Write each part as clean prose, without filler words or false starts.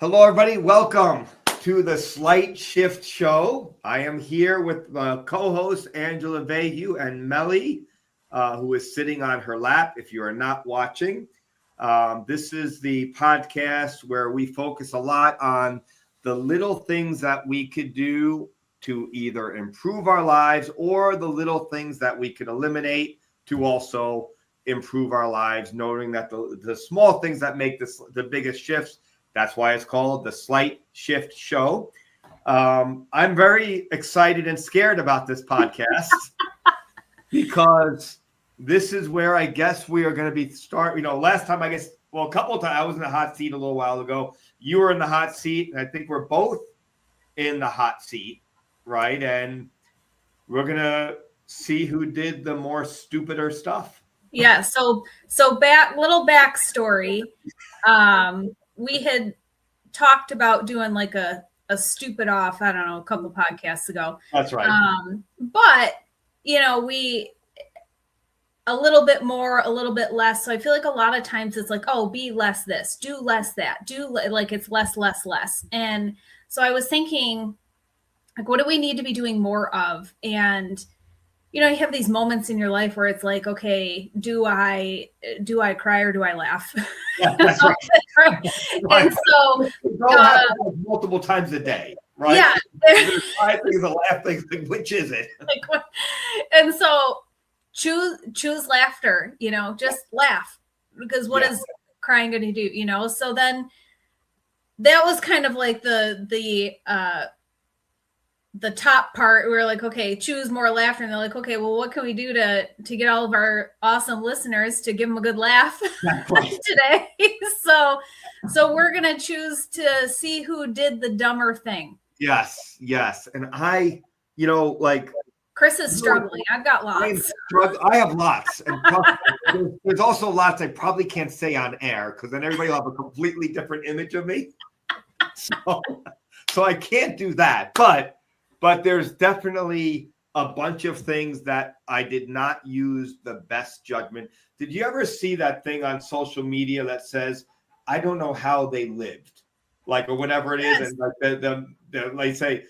Hello, everybody. Welcome to the Slight Shift Show. I am here with co-host Angela Vahue and Melly, who is sitting on her lap. If you are not watching, this is the podcast where we focus a lot on the little things that we could do to either improve our lives or the little things that we could eliminate to also improve our lives, knowing that the small things that make the biggest shifts. That's why it's called the Slight Shift Show. I'm very excited and scared about this podcast because this is where I guess we are going to be last time, a couple of times I was in the hot seat a little while ago. You were in the hot seat, and I think we're both in the hot seat, right? And we're going to see who did the more stupider stuff. Yeah. So little backstory. We had talked about doing like a stupid off, I don't know, a couple podcasts ago. That's right. But, we a little bit more, a little bit less. So I feel like a lot of times it's like, oh, be less this, do less that, it's less. And so I was thinking, like, what do we need to be doing more of? And you have these moments in your life where it's like, okay, do I cry or do I laugh? Yeah, that's right. Right. And so multiple times a day, right? Yeah. There's five things, the laugh things, which is it? And so choose laughter, just laugh, because what is crying going to do, So then that was kind of like the top part. We were like, okay, choose more laughter. And they're like, okay, well, what can we do to get all of our awesome listeners to give them a good laugh today? So we're going to choose to see who did the dumber thing. Yes. And Chris is struggling. I've got lots. I have lots. And there's also lots I probably can't say on air because then everybody will have a completely different image of me. So I can't do that. But there's definitely a bunch of things that I did not use the best judgment. Did you ever see that thing on social media that says, I don't know how they lived, or whatever it is? Yes. And they say,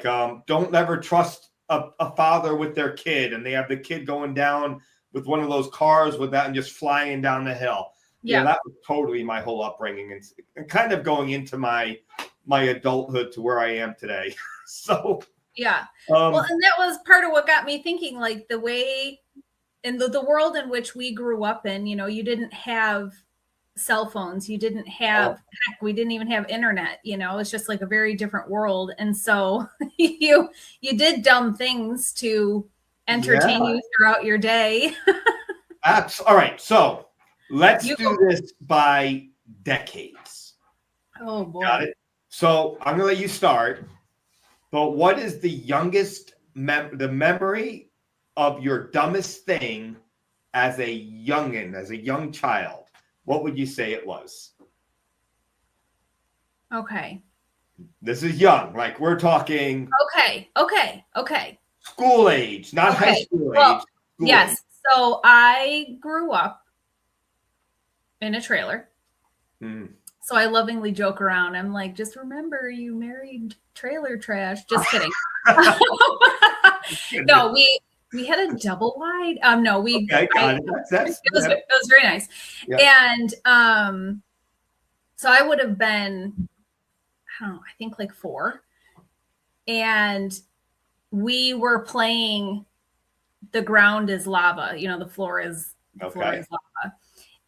don't ever trust a father with their kid. And they have the kid going down with one of those cars with that and just flying down the hill. Yeah, that was totally my whole upbringing and kind of going into my adulthood to where I am today. So yeah, well, and that was part of what got me thinking, like the way in the world in which we grew up in, you didn't have cell phones, you didn't have heck, we didn't even have internet, it's just like a very different world. And so you did dumb things to entertain you throughout your day. All right, so let's do this by decades. Oh boy. Got it. So I'm gonna let you start. But what is the youngest the memory of your dumbest thing as a young child? What would you say it was? Okay. This is young. Like we're talking. Okay. School age, not high school age. Yes. Age. So I grew up in a trailer. So I lovingly joke around. I'm like, just remember you married trailer trash. Just kidding. No, we had a double wide. It was very nice. Yeah. And so I would have been, I don't know, I think like 4. And we were playing The Ground is Lava. The floor is lava.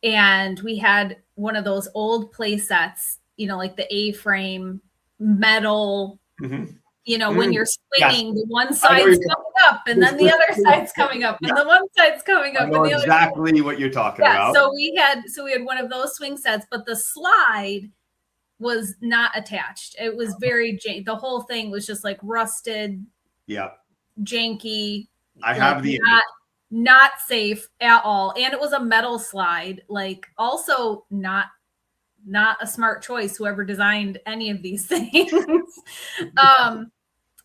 And we had one of those old play sets, like the A-frame metal, when you're swinging, the one side's coming up and then the other side's coming up and the one side's coming up. I know exactly what you're talking about. So we had one of those swing sets, but the slide was not attached. It was very the whole thing was just like rusted, janky. I have the not safe at all. And it was a metal slide, also not a smart choice, whoever designed any of these things.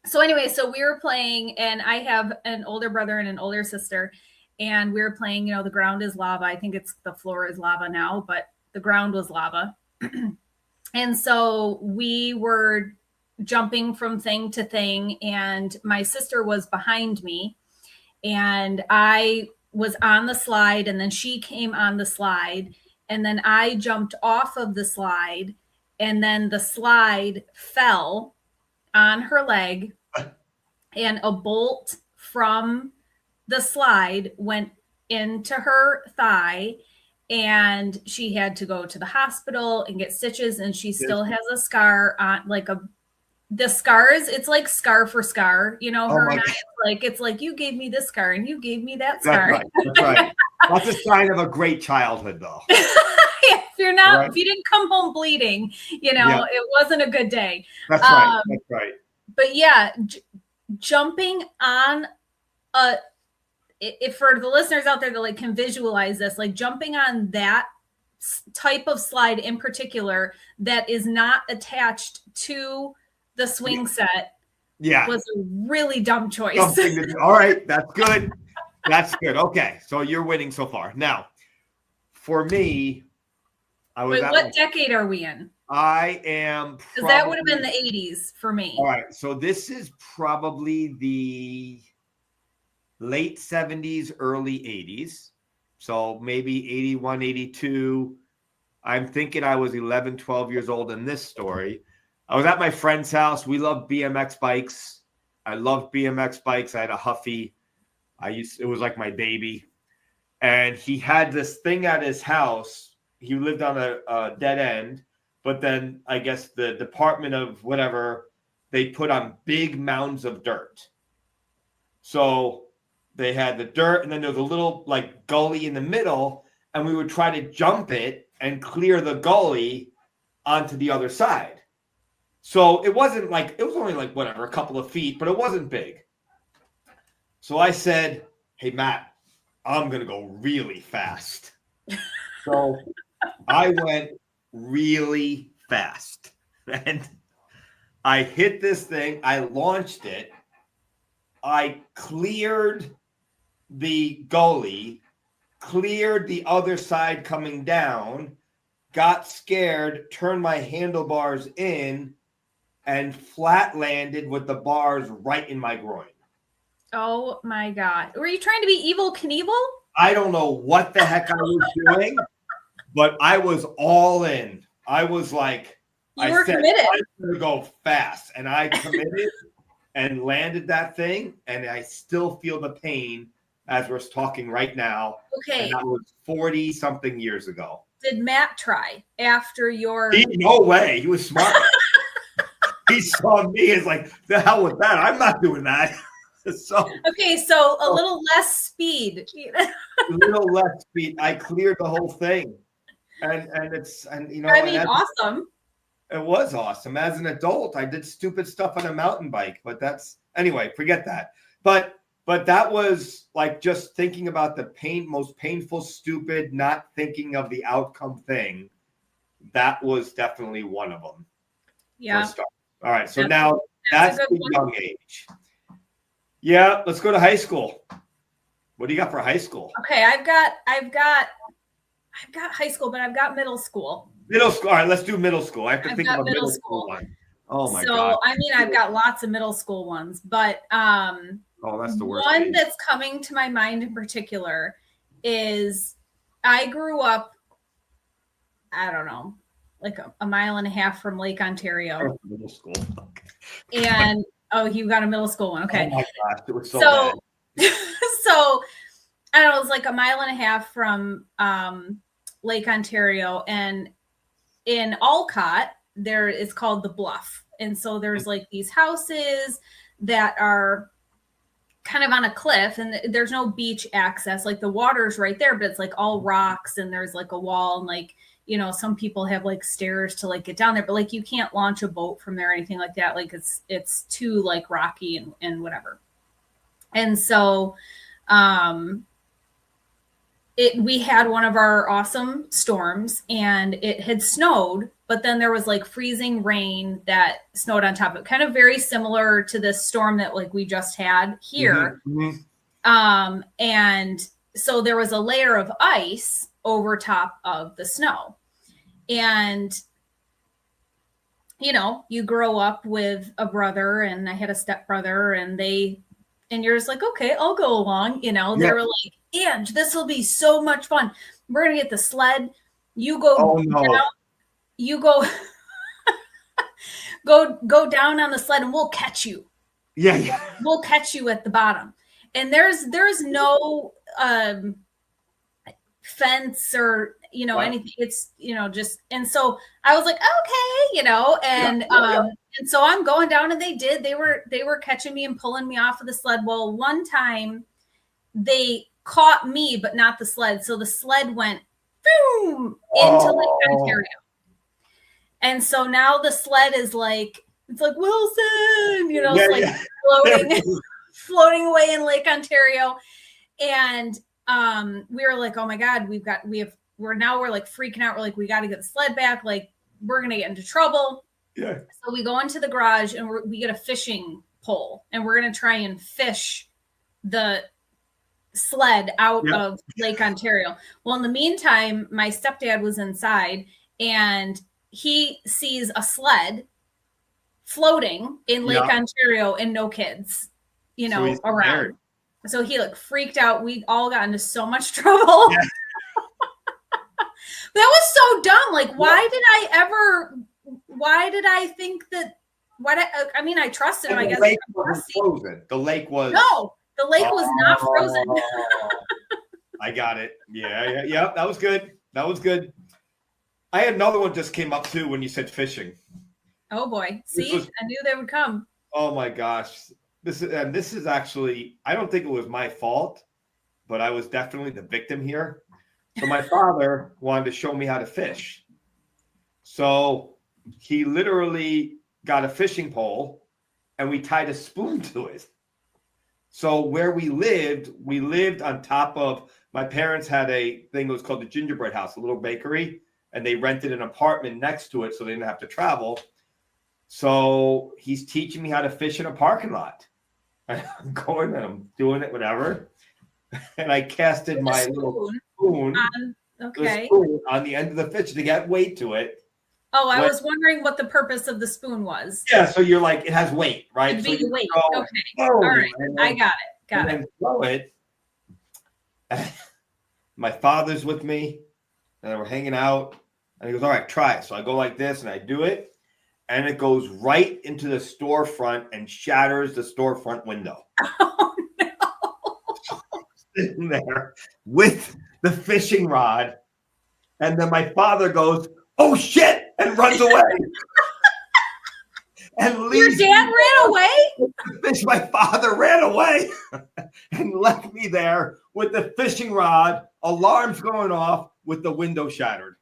So anyway, so we were playing, and I have an older brother and an older sister, and we were playing, The Ground is Lava. I think it's The Floor is Lava now, but The Ground was Lava. And so we were jumping from thing to thing, and my sister was behind me, and I was on the slide, and then she came on the slide, and then I jumped off of the slide, and then the slide fell on her leg, and a bolt from the slide went into her thigh, and she had to go to the hospital and get stitches, and she still has a scar on, like the scars. It's like scar for scar, you know. Her and I, it's like you gave me this scar and you gave me that scar. That's right. That's right. That's a sign of a great childhood, though. If you're not, if you didn't come home bleeding, you know, it wasn't a good day. That's right. That's right. But yeah, jumping on if for the listeners out there that like can visualize this, like jumping on that type of slide in particular that is not attached to the swing set, was a really dumb choice. All right, that's good. That's good. Okay, so you're winning so far. Now, for me, I was. Wait, what decade are we in? I am. Because that would have been the 80s for me. All right, so this is probably the late 70s, early 80s. So maybe 81, 82. I'm thinking I was 11, 12 years old in this story. I was at my friend's house. We loved BMX bikes. I loved BMX bikes. I had a Huffy. It was like my baby. And he had this thing at his house. He lived on a dead end, but then I guess the department of whatever, they put on big mounds of dirt. So they had the dirt, and then there was a little like gully in the middle, and we would try to jump it and clear the gully onto the other side. So it wasn't like, it was only like whatever, a couple of feet, but it wasn't big. So I said, hey, Matt, I'm going to go really fast. So I went really fast, and I hit this thing. I launched it. I cleared the gully, cleared the other side coming down, got scared, turned my handlebars in, and flat landed with the bars right in my groin. Oh my God. Were you trying to be Evel Knievel? I don't know what the heck I was doing, but I was all in. I was like, you were committed. I'm going to go fast. And I committed and landed that thing. And I still feel the pain as we're talking right now. Okay. And that was 40 something years ago. Did Matt try after your? No way. He was smart. He saw me as like, the hell with that. I'm not doing that. So a little less speed. A little less speed. I cleared the whole thing. And you know, I mean, awesome. It was awesome. As an adult, I did stupid stuff on a mountain bike, but anyway, forget that. But that was like just thinking about the most painful, stupid, not thinking of the outcome thing. That was definitely one of them. Yeah. All right. So now that's the young age. Yeah. Let's go to high school. What do you got for high school? Okay. I've got high school, but I've got middle school. Middle school. All right. Let's do middle school. I have to think of a middle school one. Oh my God. So, I mean, I've got lots of middle school ones, but that's the worst. One that's coming to my mind in particular is I grew up, I don't know, like a mile and a half from Lake Ontario. Middle school. And you got a middle school one. Okay. Oh my gosh, it was so bad. So I don't know, it was like a mile and a half from Lake Ontario, and in Alcott, it's called the Bluff. And so there's like these houses that are kind of on a cliff, and there's no beach access. Like the water's right there, but it's like all rocks, and there's like a wall, and like, you know, some people have like stairs to like get down there, but like you can't launch a boat from there or anything like that. Like it's too like rocky and whatever. And so we had one of our awesome storms, and it had snowed, but then there was like freezing rain that snowed on top of it, kind of very similar to this storm that like we just had here. Mm-hmm. And so there was a layer of ice over top of the snow. And you grow up with a brother, and I had a stepbrother, and you're just like, okay, I'll go along. They were like, Ange, this will be so much fun. We're going to get the sled. You go down, you go, go down on the sled, and we'll catch you. Yeah. We'll catch you at the bottom. And there's no fence or anything. It's just, and so I was like, okay, and and so I'm going down, and they were catching me and pulling me off of the sled. Well, one time they caught me but not the sled, so the sled went boom into Lake Ontario. And so now the sled is like, it's like Wilson, floating away in Lake Ontario. And we were like, oh my God, we're like freaking out. We're like, we got to get the sled back. Like, we're going to get into trouble. Yeah. So we go into the garage, and we get a fishing pole, and we're going to try and fish the sled out of Lake Ontario. Well, in the meantime, my stepdad was inside, and he sees a sled floating in Lake Ontario and no kids, so around. Scared. So he freaked out. We all got into so much trouble. Yeah. That was so dumb. Like, why did I think that? I trusted him. I guess. The lake wasn't frozen. The lake was. No, the lake was not frozen. I got it. Yeah. That was good. I had another one just came up too when you said fishing. Oh boy! See, I knew they would come. Oh my gosh! This is actually, I don't think it was my fault, but I was definitely the victim here. So my father wanted to show me how to fish. So he literally got a fishing pole, and we tied a spoon to it. So where we lived on top of, my parents had a thing that was called the Gingerbread House, a little bakery, and they rented an apartment next to it so they didn't have to travel. So he's teaching me how to fish in a parking lot. And I'm going and I'm doing it, whatever. And I casted my little spoon, on the end of the fish to get weight to it. Oh, I was wondering what the purpose of the spoon was. Yeah, so you're like, it has weight, right? It'd be the weight. Okay. All right. I got it. Got it. Throw it. My father's with me, and we're hanging out. And he goes, all right, try it. So I go like this, and I do it. And it goes right into the storefront and shatters the storefront window. Oh, no. Sitting there with the fishing rod. And then my father goes, oh, shit, and runs away. And leaves. Your dad ran away? My father ran away and left me there with the fishing rod, alarms going off, with the window shattered.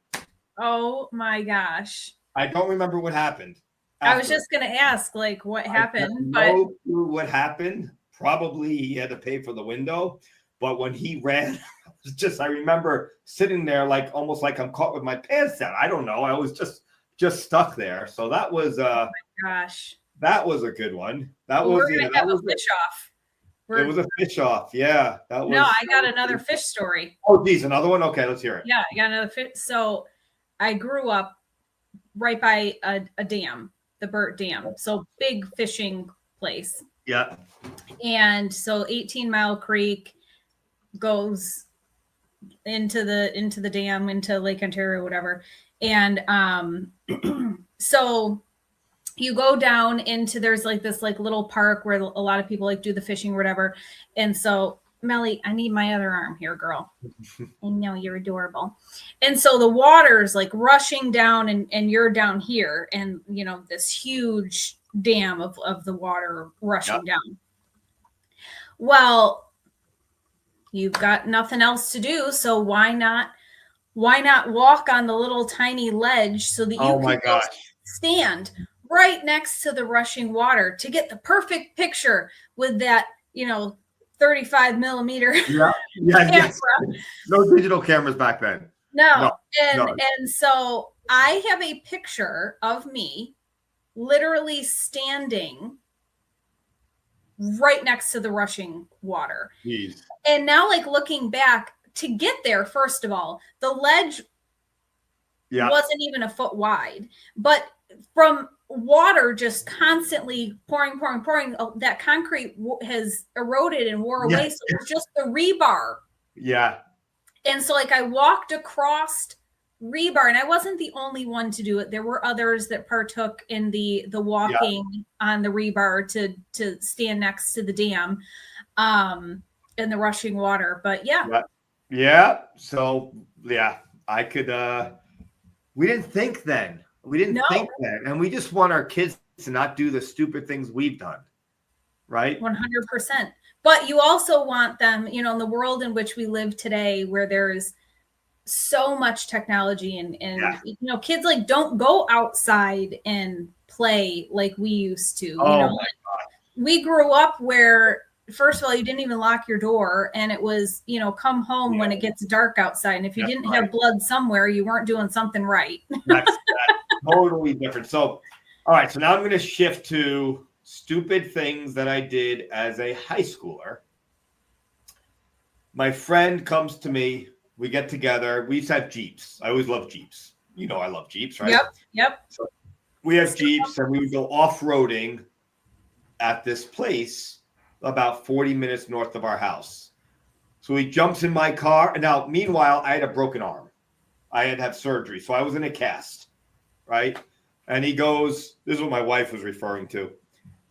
Oh, my gosh. I don't remember what happened. I was just going to ask, what happened. I have no clue what happened. Probably he had to pay for the window. But when he ran, I remember sitting there almost like I'm caught with my pants down. I don't know. I was just stuck there. So that was oh my gosh. That was a good one. We're going to have a fish off. It was a fish off. Yeah. No, I got another fish story. Oh, geez. Another one? Okay, let's hear it. Yeah, I got another fish. So I grew up right by a dam, the Burt Dam. So big fishing place. Yeah. And so 18 Mile Creek goes into the dam, into Lake Ontario, whatever. And so you go down into, there's this little park where a lot of people do the fishing or whatever. And so, Melly, I need my other arm here, girl. I know, you're adorable. And so the water's rushing down, and you're down here, and this huge dam of the water rushing down. Well, you've got nothing else to do, so why not walk on the little tiny ledge so that you can stand right next to the rushing water to get the perfect picture with that 35 millimeter camera. Yes. No digital cameras back then. No. And so I have a picture of me literally standing right next to the rushing water. Jeez. And now looking back, to get there, first of all, the ledge wasn't even a foot wide, but from water just constantly pouring. That concrete has eroded and wore away. So it's just the rebar. Yeah. And so like I walked across rebar, and I wasn't the only one to do it. There were others that partook in the walking on the rebar to stand next to the dam, in the rushing water. But yeah. So I could. We didn't think then. And we just want our kids to not do the stupid things we've done, right? 100%. But you also want them, in the world in which we live today, where there's so much technology and kids like don't go outside and play like we used to. My God. We grew up where, first of all, you didn't even lock your door, and it was, come home when it gets dark outside. And if you didn't have blood somewhere, you weren't doing something right. That's totally different. So, all right. So now I'm going to shift to stupid things that I did as a high schooler. My friend comes to me. We get together. We used to have Jeeps. I always love Jeeps. I love Jeeps, right? Yep. So we have Jeeps, and we would go off-roading at this place about 40 minutes north of our house. So he jumps in my car. And now, meanwhile, I had a broken arm. I had to have surgery. So I was in a cast, right? And he goes, this is what my wife was referring to.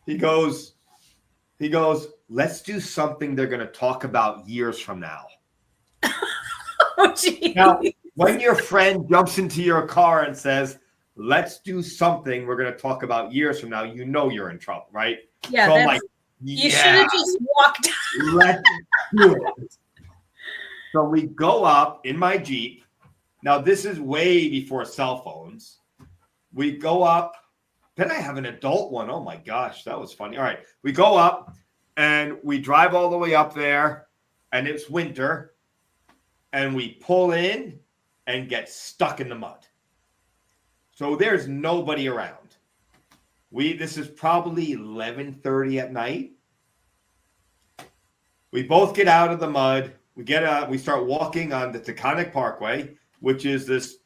He goes, let's do something they're going to talk about years from now. Oh, geez. Now, when your friend jumps into your car and says, let's do something we're going to talk about years from now, you're in trouble, right? Yeah. So I'm like, you should have just walked. Let's do it. So we go up in my Jeep. Now, this is way before cell phones. We go up. Then I have an adult one. Oh, my gosh. That was funny. All right. We go up, and we drive all the way up there, and it's winter. And we pull in and get stuck in the mud. So there's nobody around. This is probably 11:30 at night. We both get out of the mud. We start walking on the Taconic Parkway, which is this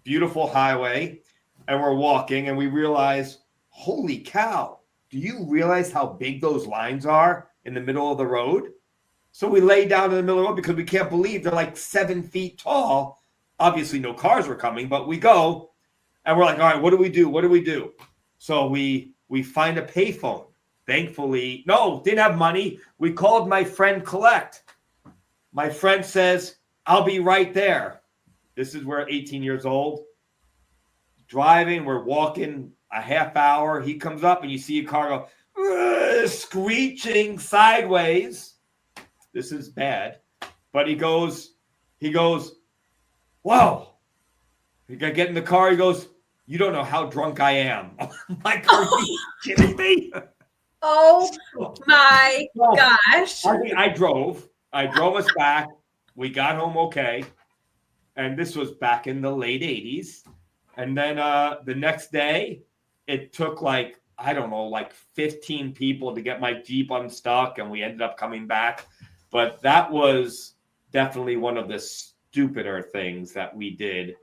beautiful highway. And we're walking, and we realize, holy cow, do you realize how big those lines are in the middle of the road? So we lay down in the middle of the road because we can't believe they're like 7 feet tall. Obviously, no cars were coming, but we go, and we're like, all right, what do we do? What do we do? So we find a payphone. Thankfully, no, didn't have money. We called my friend Collect. My friend says, I'll be right there. This is where 18 years old. Driving, we're walking a half hour. He comes up, and you see a car go screeching sideways. This is bad. But he goes, whoa. He got get in the car. He goes, you don't know how drunk I am. I'm like, are you kidding me? Oh my gosh. I drove us back. We got home okay. And this was back in the late 80s. And then the next day, it took like 15 people to get my Jeep unstuck, and we ended up coming back. But that was definitely one of the stupider things that we did.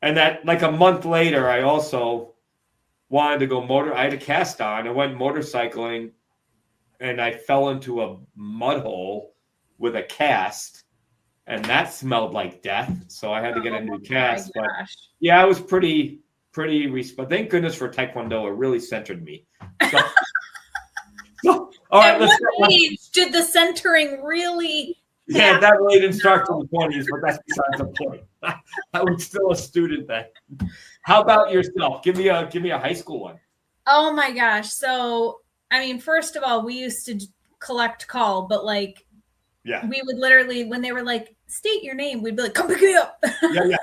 And that, like, a month later, I also wanted to go I had a cast on. I went motorcycling, and I fell into a mud hole with a cast, and that smelled like death. So I had to get a new cast. But yeah, I was pretty but thank goodness for Taekwondo. It really centered me. So, all right, at what age did the centering really happen? That really didn't start till the 20s, but that's besides the point. I was still a student then. How about yourself? Give me a high school one. Oh my gosh. So, I mean, first of all, we used to collect call, but like, we would literally, when they were like, state your name, we'd be like, come pick me up. Yeah.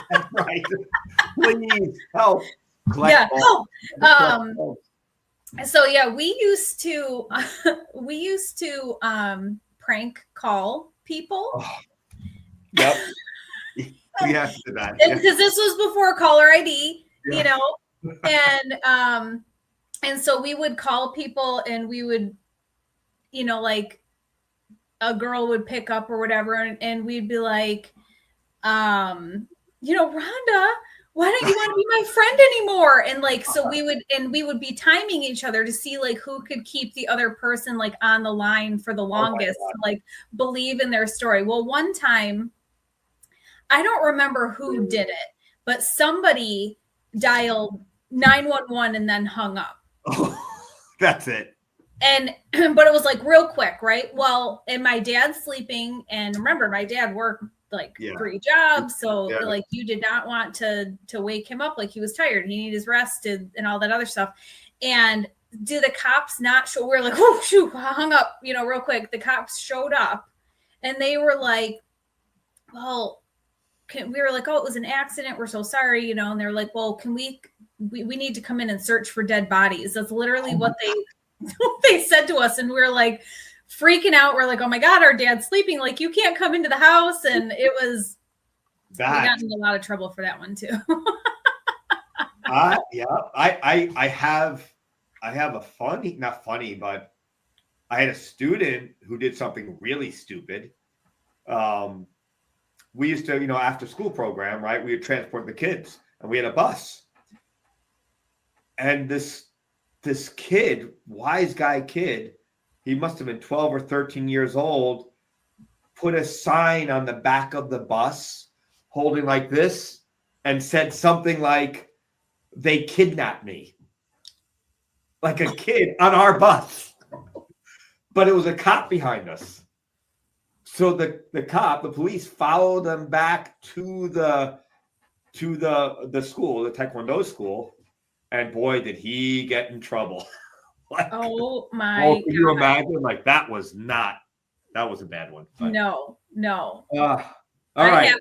That's right. Please help. Help. So yeah, we used to prank call people. Oh, yep. We have to do that. Because this was before caller ID, and so we would call people, and we would, like a girl would pick up or whatever, and we'd be like, Rhonda, why don't you want to be my friend anymore? And like, so we would be timing each other to see like who could keep the other person like on the line for the longest, to like believe in their story. Well, one time, I don't remember who did it, but somebody dialed 911 and then hung up. Oh, that's it. And but it was like real quick, right? Well, and my dad's sleeping, and remember, my dad worked like 3 jobs, so like you did not want to wake him up, like he was tired, he needed his rest and all that other stuff. And do the cops not show? We're like, oh shoot, I hung up, real quick. The cops showed up, and they were like, well, we were like, oh, it was an accident, we're so sorry, and they're like, well, can we need to come in and search for dead bodies. That's literally what they said to us. And we were like freaking out. We're like, oh my God, our dad's sleeping. Like, you can't come into the house. And it was, we got in a lot of trouble for that one too. Yeah. I have a funny, not funny, but I had a student who did something really stupid. We used to, after school program, right? We would transport the kids, and we had a bus. And this kid, wise guy kid, he must have been 12 or 13 years old, put a sign on the back of the bus holding like this and said something like, they kidnapped me. Like a kid on our bus. But it was a cop behind us. So the police followed them back to the school, the Taekwondo school. And boy, did he get in trouble. Like, oh my God. Can you imagine? Like, that was a bad one. But, no. All right.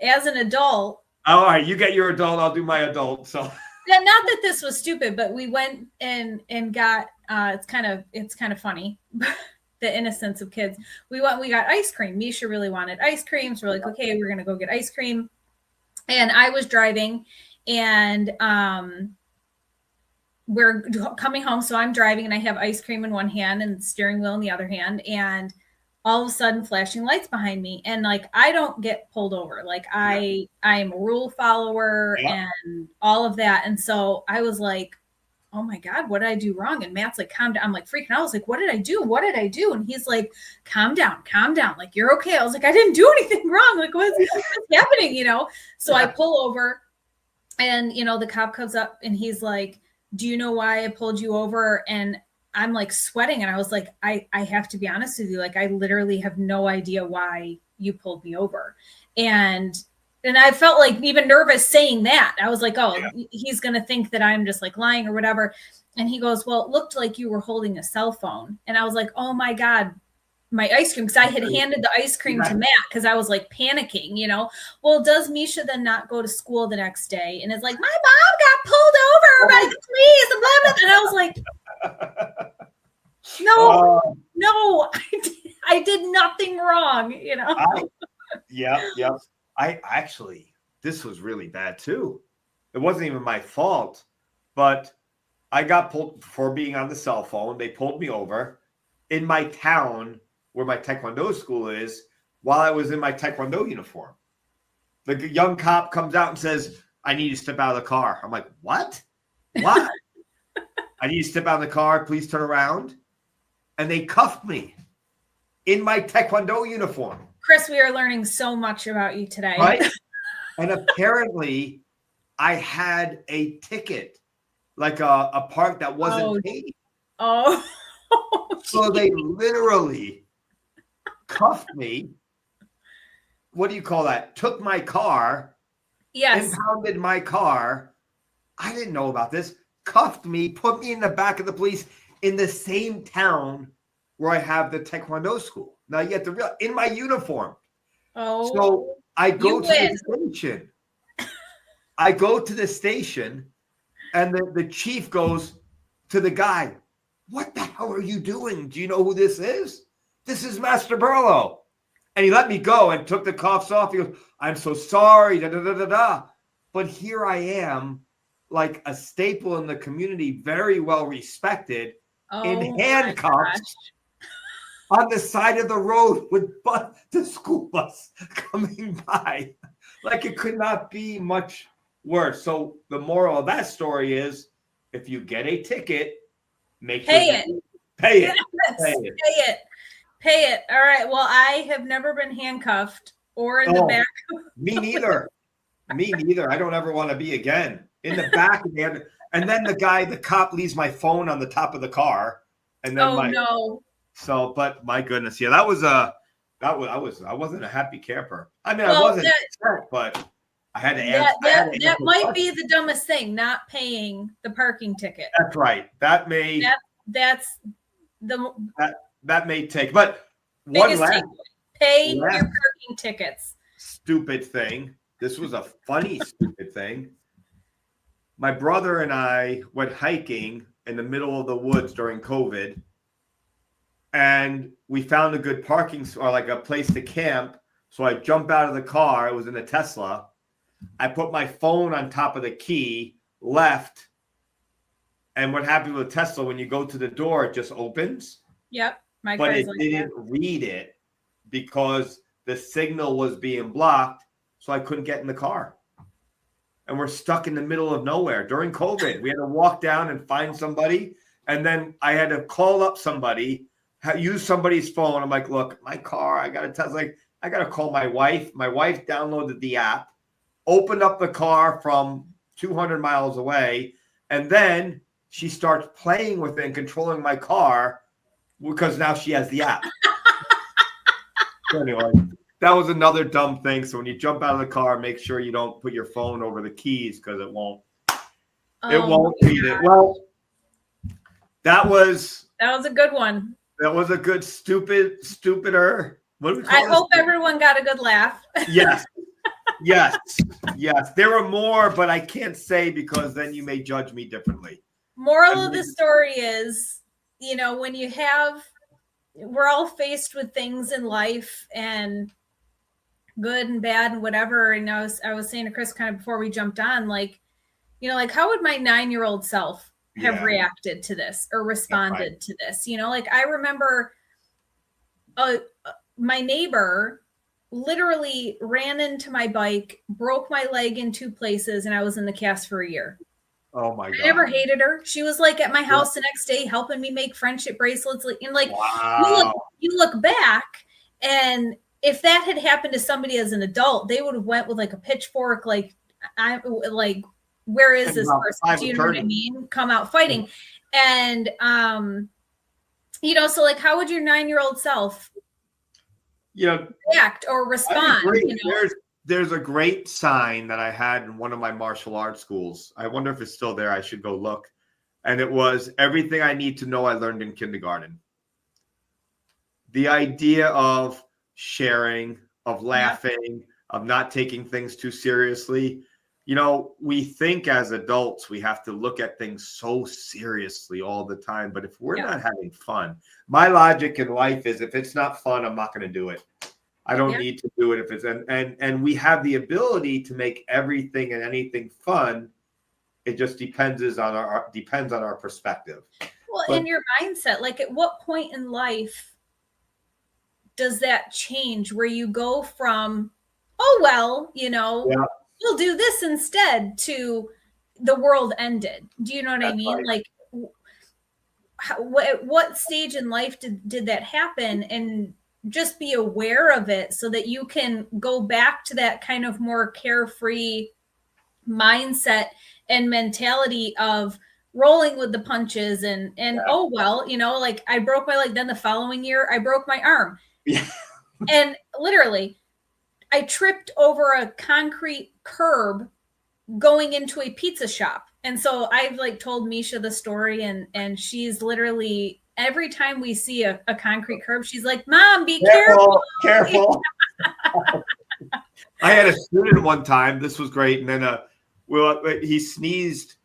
As an adult. All right. You get your adult. I'll do my adult. So. Yeah, not that this was stupid, but we went and got, it's kind of funny. The innocence of kids. We got ice cream. Misha really wanted ice cream. So we're like, okay, we're going to go get ice cream. And I was driving, and, we're coming home. So I'm driving, and I have ice cream in one hand and steering wheel in the other hand. And all of a sudden, flashing lights behind me. And like, I don't get pulled over. Like I am a rule follower and all of that. And so I was like, oh my God, what did I do wrong? And Matt's like, calm down. I'm like freaking out. I was like, what did I do? What did I do? And he's like, calm down. Like, you're okay. I was like, I didn't do anything wrong. Like, what's happening? So I pull over, and, the cop comes up, and he's like, do you know why I pulled you over? And I'm like sweating. And I was like, I have to be honest with you. Like, I literally have no idea why you pulled me over. And I felt like even nervous saying that. I was like, oh, he's going to think that I'm just like lying or whatever. And he goes, well, it looked like you were holding a cell phone. And I was like, oh my God, my ice cream. Cause I had handed the ice cream to Matt, cause I was like panicking, Well, does Misha then not go to school the next day? And it's like, my mom got pulled over by the police and blah, blah. And I was like, no, I did nothing wrong, I actually, this was really bad too. It wasn't even my fault, but I got pulled for being on the cell phone. They pulled me over in my town where my Taekwondo school is while I was in my Taekwondo uniform. The young cop comes out and says, I need you to step out of the car. I'm like, what? Why? I need you to step out of the car. Please turn around. And they cuffed me in my Taekwondo uniform. Chris, we are learning so much about you today. Right? And apparently I had a ticket, like a part that wasn't paid. Oh. So they literally cuffed me. What do you call that? Took my car. Yes. Impounded my car. I didn't know about this. Cuffed me, put me in the back of the police in the same town where I have the Taekwondo school. Now you have to realize, in my uniform. Oh. So I go to the station. I go to the station, and the chief goes to the guy, what the hell are you doing? Do you know who this is? This is Master Burlow. And he let me go and took the cuffs off. He goes, I'm so sorry, da, da, da, da, da. But here I am, like a staple in the community, very well respected, in handcuffs on the side of the road with the school bus coming by. Like, it could not be much Worse. So the moral of that story is, if you get a ticket, make sure pay it. Pay it. Yes, pay it. All right. Well, I have never been handcuffed or in the back. Me neither. Me neither. I don't ever want to be again. In the back again. And then the cop leaves my phone on the top of the car. And then no. So, but my goodness, yeah, I wasn't a happy camper. I mean, I wasn't upset, but I had to answer. That might be the dumbest thing, not paying the parking ticket. That's right. That may take, but one last pay your parking tickets. Stupid thing. This was a funny stupid thing. My brother and I went hiking in the middle of the woods during COVID. And we found a good parking or like a place to camp. So I jumped out of the car. It was in a Tesla. I put my phone on top of the key, left. And what happens with Tesla, when you go to the door, it just opens. Yep. But it didn't read it because the signal was being blocked. So I couldn't get in the car. And we're stuck in the middle of nowhere during COVID. We had to walk down and find somebody. And then I had to call up somebody, use somebody's phone. I'm like, look, my car, I got to test. Like, I got to call my wife. My wife downloaded the app, opened up the car from 200 miles away, and then she starts playing with it and controlling my car because now she has the app. So anyway, that was another dumb thing. So when you jump out of the car, make sure you don't put your phone over the keys because it won't read it. Well, that was a good one. That was a good stupider. What do we call I hope everyone got a good laugh. Yes. There were more, but I can't say because then you may judge me differently. Moral of the story is, when we're all faced with things in life and good and bad and whatever. And I was saying to Chris kind of before we jumped on, like, how would my 9-year-old self have reacted to this or responded to this? Like I remember my neighbor literally ran into my bike, broke my leg in 2 places, and I was in the cast for a year. Oh my God. I never hated her. She was like at my house the next day helping me make friendship bracelets. And like, wow. you look back, and if that had happened to somebody as an adult, they would have went with like a pitchfork, like, where is this person? Do you know what I mean? Come out fighting. And, so like, how would your 9-year-old self react or respond? There's a great sign that I had in one of my martial arts schools. I wonder if it's still there. I should go look. And it was everything I need to know I learned in kindergarten. The idea of sharing, of laughing, of not taking things too seriously. We think as adults, we have to look at things so seriously all the time. But if we're not having fun, my logic in life is if it's not fun, I'm not going to do it. I don't need to do it if it's and we have the ability to make everything and anything fun. It just depends on our perspective. Well, in your mindset, like at what point in life does that change where you go from, we'll do this instead to the world ended? Do you know what I mean? Right. Like what stage in life did that happen? And just be aware of it so that you can go back to that kind of more carefree mindset and mentality of rolling with the punches and like I broke my leg. Then the following year I broke my arm. Yeah. And literally I tripped over a concrete curb going into a pizza shop. And so I've like told Misha the story and she's literally every time we see a concrete curb, she's like, Mom, be careful. Careful. I had a student one time. This was great. And then he sneezed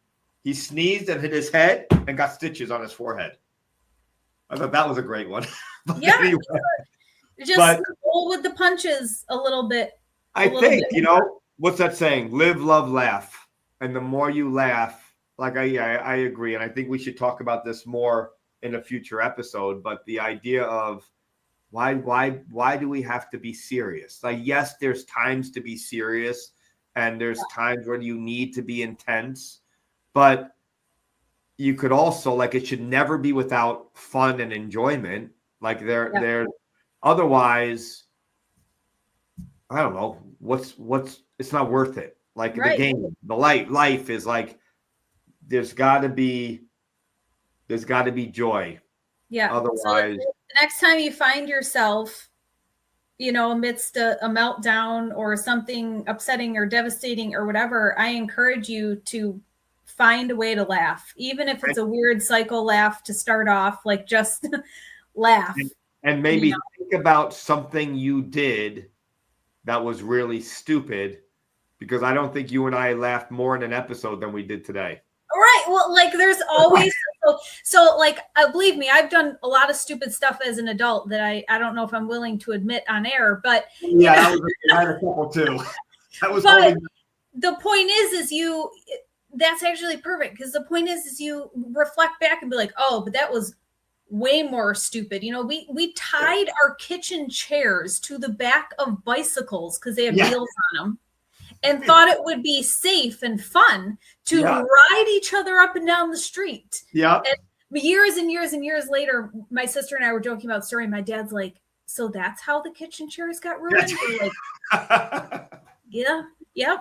and hit his head and got stitches on his forehead. I thought that was a great one. Anyway. Just roll with the punches a little bit. I think, what's that saying? Live, love, laugh. And the more you laugh, like I agree. And I think we should talk about this more in a future episode, but the idea of why do we have to be serious? Like, yes, there's times to be serious, and there's times when you need to be intense, but you could also, like, it should never be without fun and enjoyment. Like they're otherwise, I don't know what's it's not worth it. Like the game, the life is like, there's got to be joy. Yeah. Otherwise, so the next time you find yourself, amidst a meltdown or something upsetting or devastating or whatever, I encourage you to find a way to laugh, even if it's a weird cycle laugh to start off, like just laugh. And maybe think about something you did that was really stupid, because I don't think you and I laughed more in an episode than we did today. Right. Well, like there's always so like believe me, I've done a lot of stupid stuff as an adult that I don't know if I'm willing to admit on air, but yeah, I had a couple too. That was the point is that's actually perfect, because the point is you reflect back and be like, oh, but that was way more stupid. We tied our kitchen chairs to the back of bicycles because they have wheels on them, and thought it would be safe and fun to ride each other up and down the street. Yeah. And years and years and years later, my sister and I were joking about the story. My dad's like, so that's how the kitchen chairs got ruined? We're like, yeah.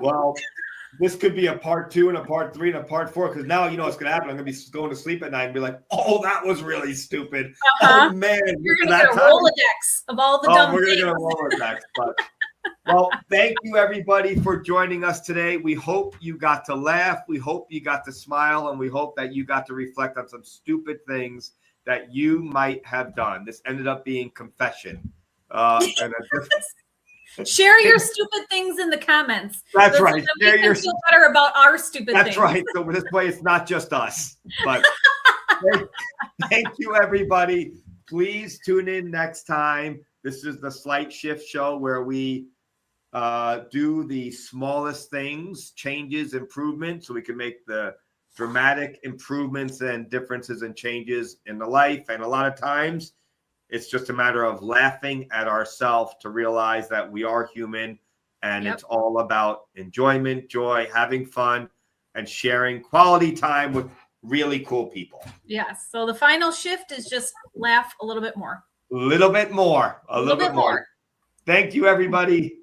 Well, this could be a part 2 and a part 3 and a part 4, because now you know what's going to happen. I'm going to be going to sleep at night and be like, oh, that was really stupid. Oh, man. You're going to get a Rolodex of all the dumb we're things. We're going to get a Rolodex. But, well, thank you, everybody, for joining us today. We hope you got to laugh. We hope you got to smile. And we hope that you got to reflect on some stupid things that you might have done. This ended up being confession. Share your stupid things in the comments. That's right. Share your feel better about our stupid things. That's right. So this way, it's not just us. But thank you, everybody. Please tune in next time. This is the Slight Shift Show, where we do the smallest things, changes, improvements, so we can make the dramatic improvements and differences and changes in the life. And a lot of times, it's just a matter of laughing at ourselves to realize that we are human, and it's all about enjoyment, joy, having fun, and sharing quality time with really cool people. Yes. So the final shift is just laugh a little bit more. A little bit more. A little bit more. Thank you, everybody.